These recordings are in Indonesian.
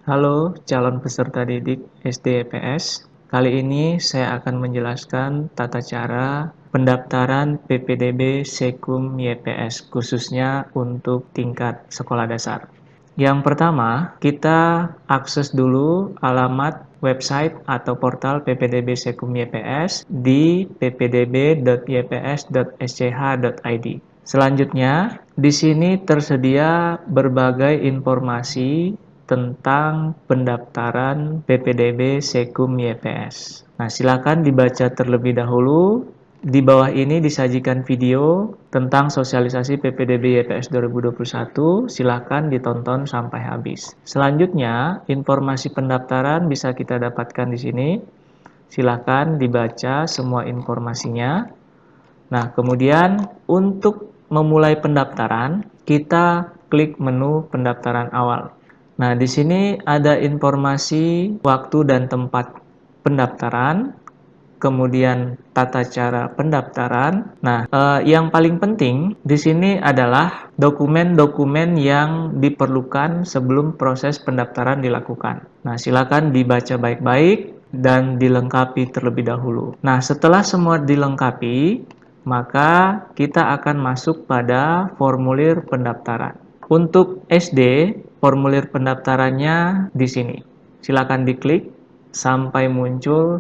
Halo calon peserta didik SD EPS. Kali ini saya akan menjelaskan tata cara pendaftaran PPDB Sekum YPS khususnya untuk tingkat sekolah dasar. Yang pertama, kita akses dulu alamat website atau portal PPDB Sekum YPS di ppdb.yps.sch.id. Selanjutnya, di sini tersedia berbagai informasi tentang pendaftaran PPDB Sekum YPS. Nah, silakan dibaca terlebih dahulu. Di bawah ini disajikan video tentang sosialisasi PPDB YPS 2021. Silakan ditonton sampai habis. Selanjutnya, informasi pendaftaran bisa kita dapatkan di sini. Silakan dibaca semua informasinya. Nah, kemudian untuk memulai pendaftaran, kita klik menu pendaftaran awal. Nah, di sini ada informasi waktu dan tempat pendaftaran, kemudian tata cara pendaftaran. Nah, yang paling penting di sini adalah dokumen-dokumen yang diperlukan sebelum proses pendaftaran dilakukan. Nah, silakan dibaca baik-baik dan dilengkapi terlebih dahulu. Nah, setelah semua dilengkapi, maka kita akan masuk pada formulir pendaftaran. Untuk SD, formulir pendaftarannya di sini. Silakan diklik sampai muncul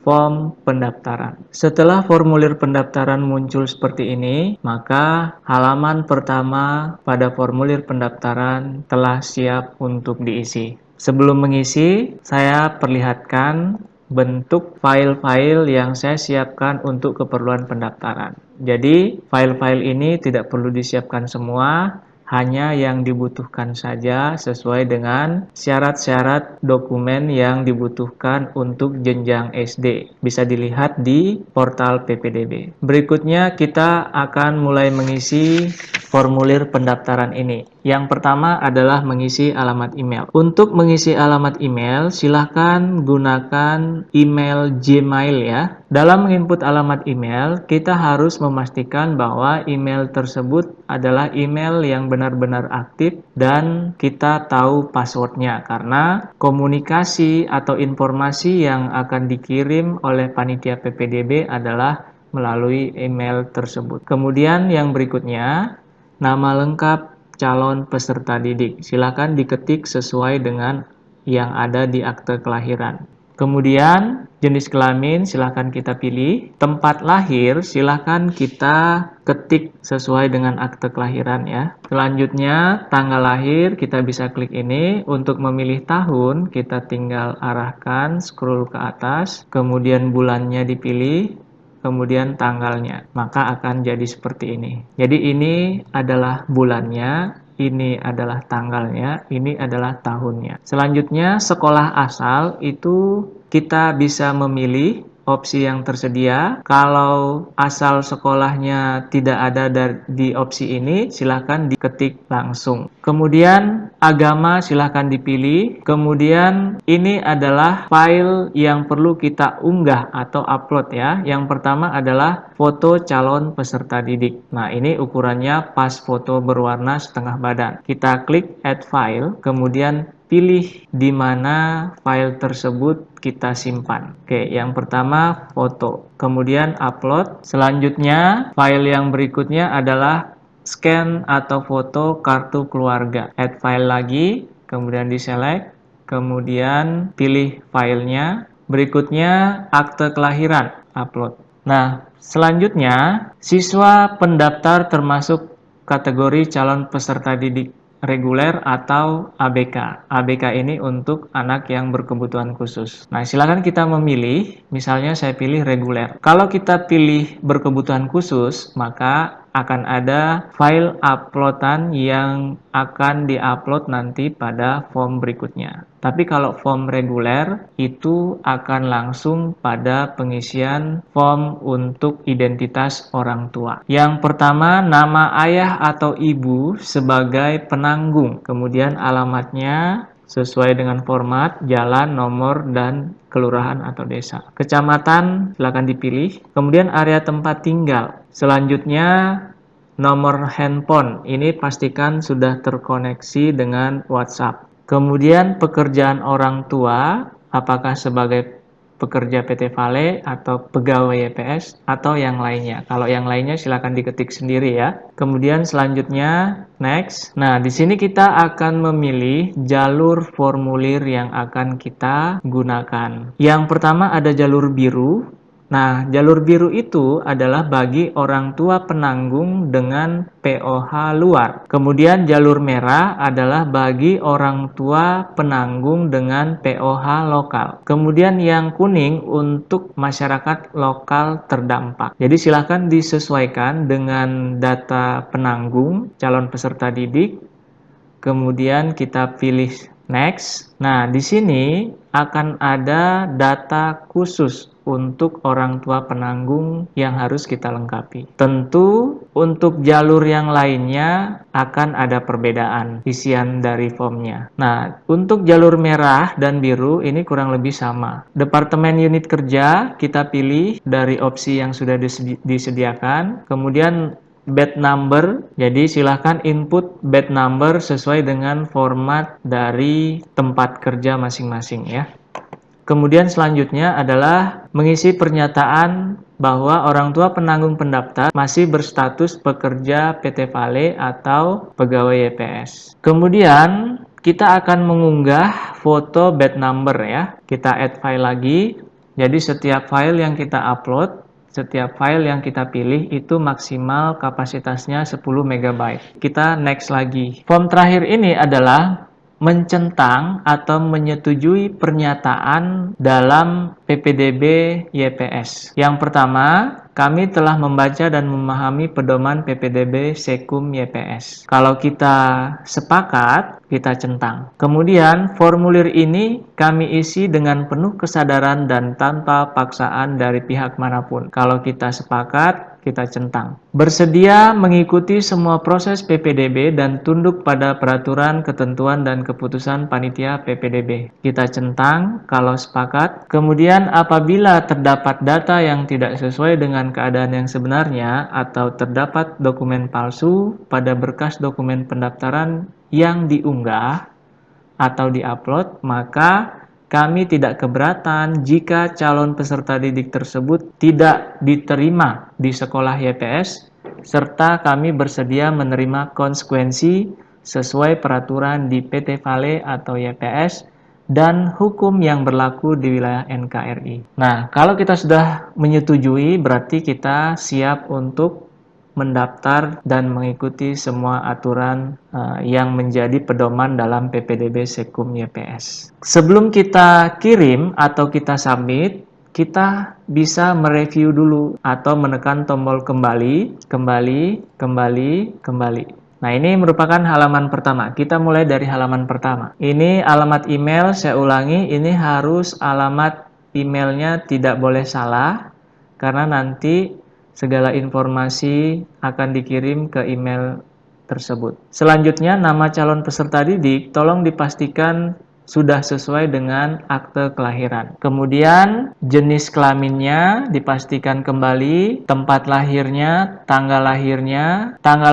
form pendaftaran. Setelah formulir pendaftaran muncul seperti ini, maka halaman pertama pada formulir pendaftaran telah siap untuk diisi. Sebelum mengisi, saya perlihatkan bentuk file-file yang saya siapkan untuk keperluan pendaftaran. Jadi, file-file ini tidak perlu disiapkan semua, hanya yang dibutuhkan saja sesuai dengan syarat-syarat dokumen yang dibutuhkan untuk jenjang SD. Bisa dilihat di portal PPDB. Berikutnya kita akan mulai mengisi formulir pendaftaran ini. Yang pertama adalah mengisi alamat email. Untuk mengisi alamat email, silahkan gunakan email Gmail ya. Dalam menginput alamat email, kita harus memastikan bahwa email tersebut adalah email yang benar-benar aktif dan kita tahu passwordnya, karena komunikasi atau informasi yang akan dikirim oleh panitia PPDB adalah melalui email tersebut. Kemudian yang berikutnya, nama lengkap calon peserta didik. Silakan diketik sesuai dengan yang ada di akte kelahiran. Kemudian jenis kelamin silakan kita pilih. Tempat lahir silakan kita ketik sesuai dengan akte kelahiran ya. Selanjutnya tanggal lahir kita bisa klik ini. Untuk memilih tahun kita tinggal arahkan scroll ke atas. Kemudian bulannya dipilih. Kemudian tanggalnya, maka akan jadi seperti ini. Jadi ini adalah bulannya, ini adalah tanggalnya, ini adalah tahunnya. Selanjutnya sekolah asal itu kita bisa memilih opsi yang tersedia. Kalau asal sekolahnya tidak ada di opsi ini, silahkan diketik langsung. Kemudian agama silahkan dipilih. Kemudian ini adalah file yang perlu kita unggah atau upload ya. Yang pertama adalah foto calon peserta didik. Nah, ini ukurannya pas foto berwarna setengah badan. Kita klik add file, kemudian pilih di mana file tersebut kita simpan. Oke, yang pertama foto, kemudian upload. Selanjutnya, file yang berikutnya adalah scan atau foto kartu keluarga. Add file lagi, kemudian diselect, kemudian pilih filenya. Berikutnya, akte kelahiran, upload. Nah, selanjutnya, siswa pendaftar termasuk kategori calon peserta didik reguler atau ABK. ABK ini untuk anak yang berkebutuhan khusus. Nah, silakan kita memilih, misalnya saya pilih reguler. Kalau kita pilih berkebutuhan khusus, maka akan ada file uploadan yang akan diupload nanti pada form berikutnya. Tapi kalau form reguler itu akan langsung pada pengisian form untuk identitas orang tua. Yang pertama, nama ayah atau ibu sebagai penanggung. Kemudian alamatnya sesuai dengan format, jalan, nomor, dan kelurahan atau desa. Kecamatan silakan dipilih. Kemudian area tempat tinggal. Selanjutnya nomor handphone. Ini pastikan sudah terkoneksi dengan WhatsApp. Kemudian pekerjaan orang tua, apakah sebagai pekerja PT Vale atau pegawai YPS atau yang lainnya. Kalau yang lainnya silakan diketik sendiri ya. Kemudian selanjutnya next. Nah, di sini kita akan memilih jalur formulir yang akan kita gunakan. Yang pertama ada jalur biru. Nah, jalur biru itu adalah bagi orang tua penanggung dengan POH luar. Kemudian jalur merah adalah bagi orang tua penanggung dengan POH lokal. Kemudian yang kuning untuk masyarakat lokal terdampak. Jadi silakan disesuaikan dengan data penanggung calon peserta didik. Kemudian kita pilih next. Nah, di sini akan ada data khusus untuk orang tua penanggung yang harus kita lengkapi. Tentu untuk jalur yang lainnya akan ada perbedaan isian dari formnya. Nah, untuk jalur merah dan biru ini kurang lebih sama. Departemen unit kerja kita pilih dari opsi yang sudah disediakan. Kemudian batch number, jadi silahkan input batch number sesuai dengan format dari tempat kerja masing-masing ya. Kemudian selanjutnya adalah mengisi pernyataan bahwa orang tua penanggung pendaftar masih berstatus pekerja PT Vale atau pegawai YPS. Kemudian kita akan mengunggah foto batch number ya. Kita add file lagi. Jadi setiap file yang kita upload, setiap file yang kita pilih itu maksimal kapasitasnya 10 MB. Kita next lagi. Form terakhir ini adalah mencentang atau menyetujui pernyataan dalam PPDB YPS. Yang pertama, kami telah membaca dan memahami pedoman PPDB Sekum YPS. Kalau kita sepakat, kita centang. Kemudian, formulir ini kami isi dengan penuh kesadaran dan tanpa paksaan dari pihak manapun. Kalau kita sepakat, kita centang. Bersedia mengikuti semua proses PPDB dan tunduk pada peraturan, ketentuan, dan keputusan panitia PPDB. Kita centang kalau sepakat. Kemudian apabila terdapat data yang tidak sesuai dengan keadaan yang sebenarnya atau terdapat dokumen palsu pada berkas dokumen pendaftaran yang diunggah atau diupload, maka kami tidak keberatan jika calon peserta didik tersebut tidak diterima di sekolah YPS, serta kami bersedia menerima konsekuensi sesuai peraturan di PT Vale atau YPS dan hukum yang berlaku di wilayah NKRI. Nah, kalau kita sudah menyetujui, berarti kita siap untuk mendaftar dan mengikuti semua aturan yang menjadi pedoman dalam PPDB Sekum YPS. Sebelum kita kirim atau kita submit, kita bisa mereview dulu atau menekan tombol kembali. Nah, ini merupakan halaman pertama. Kita mulai dari halaman pertama. Ini alamat email, saya ulangi, ini harus alamat emailnya tidak boleh salah, karena nanti segala informasi akan dikirim ke email tersebut. Selanjutnya, nama calon peserta didik tolong dipastikan sudah sesuai dengan akte kelahiran. Kemudian, jenis kelaminnya dipastikan kembali, tempat lahirnya, tanggal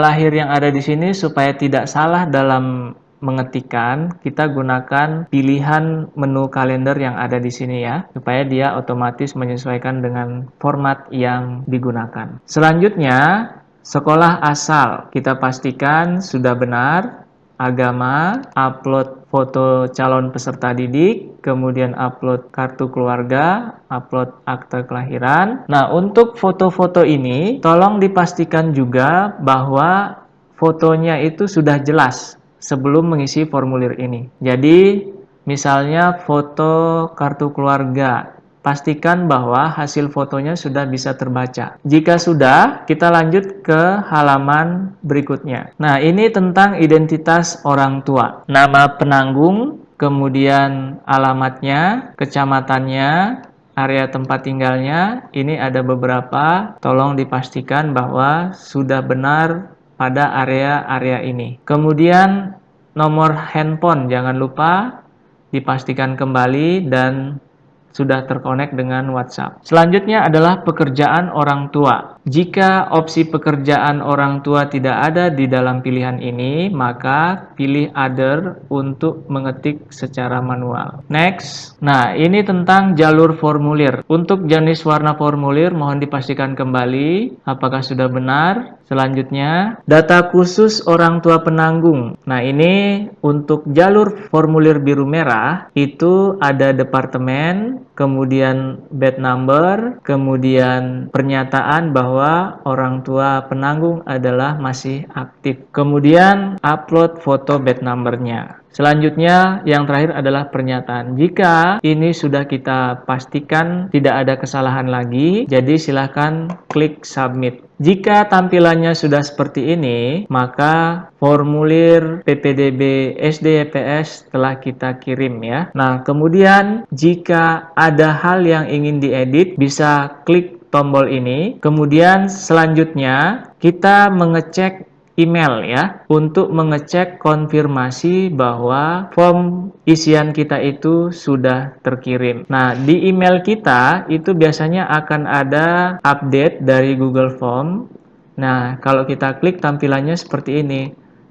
lahir yang ada di sini supaya tidak salah dalam mengetikkan, kita gunakan pilihan menu kalender yang ada di sini ya, supaya dia otomatis menyesuaikan dengan format yang digunakan. Selanjutnya, sekolah asal kita pastikan sudah benar, agama, upload foto calon peserta didik, kemudian upload kartu keluarga, upload akte kelahiran. Nah, untuk foto-foto ini tolong dipastikan juga bahwa fotonya itu sudah jelas sebelum mengisi formulir ini. Jadi, misalnya foto kartu keluarga, pastikan bahwa hasil fotonya sudah bisa terbaca. Jika sudah, kita lanjut ke halaman berikutnya. Nah, ini tentang identitas orang tua. Nama penanggung, kemudian alamatnya, kecamatannya, area tempat tinggalnya. Ini ada beberapa, tolong dipastikan bahwa sudah benar pada area-area ini. Kemudian nomor handphone jangan lupa dipastikan kembali dan sudah terkonek dengan WhatsApp. Selanjutnya adalah pekerjaan orang tua. Jika opsi pekerjaan orang tua tidak ada di dalam pilihan ini, maka pilih other untuk mengetik secara manual. Next. Nah, ini tentang jalur formulir. Untuk jenis warna formulir mohon dipastikan kembali apakah sudah benar. Selanjutnya, data khusus orang tua penanggung. Nah, ini untuk jalur formulir biru merah itu ada departemen, kemudian bed number, kemudian pernyataan bahwa orang tua penanggung adalah masih aktif. Kemudian upload foto bed numbernya. Selanjutnya, yang terakhir adalah pernyataan. Jika ini sudah kita pastikan tidak ada kesalahan lagi, jadi silakan klik submit. Jika tampilannya sudah seperti ini, maka formulir PPDB SD-YPS telah kita kirim ya. Nah, kemudian jika ada hal yang ingin diedit, bisa klik tombol ini. Kemudian selanjutnya kita mengecek email ya, untuk mengecek konfirmasi bahwa form isian kita itu sudah terkirim. Nah, di email kita itu biasanya akan ada update dari Google Form. Nah, kalau kita klik tampilannya seperti ini.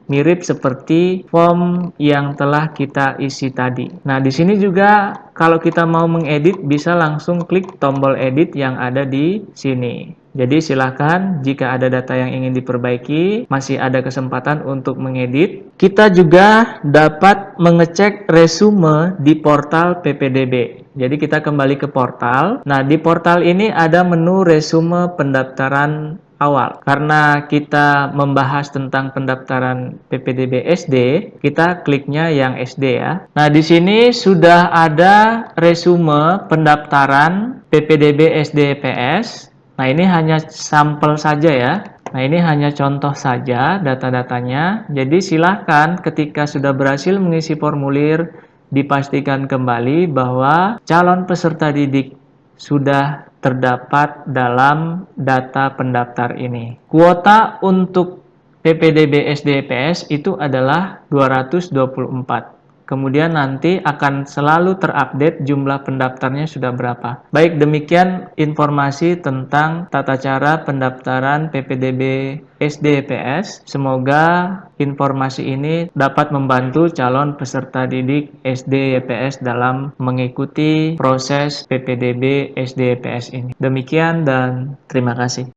Mirip seperti form yang telah kita isi tadi. Nah, di sini juga kalau kita mau mengedit bisa langsung klik tombol edit yang ada di sini. Jadi silakan jika ada data yang ingin diperbaiki, masih ada kesempatan untuk mengedit. Kita juga dapat mengecek resume di portal PPDB. Jadi kita kembali ke portal. Nah, di portal ini ada menu resume pendaftaran awal. Karena kita membahas tentang pendaftaran PPDB SD, kita kliknya yang SD ya. Nah, di sini sudah ada resume pendaftaran PPDB SD PS. Nah, ini hanya sampel saja ya. Nah, ini hanya contoh saja data-datanya. Jadi silahkan ketika sudah berhasil mengisi formulir, dipastikan kembali bahwa calon peserta didik sudah terdapat dalam data pendaftar ini. Kuota untuk PPDB SD-PS itu adalah 224. Kemudian nanti akan selalu terupdate jumlah pendaftarnya sudah berapa. Baik, demikian informasi tentang tata cara pendaftaran PPDB SD-PS. Semoga informasi ini dapat membantu calon peserta didik SD-YPS dalam mengikuti proses PPDB SD-YPS ini. Demikian dan terima kasih.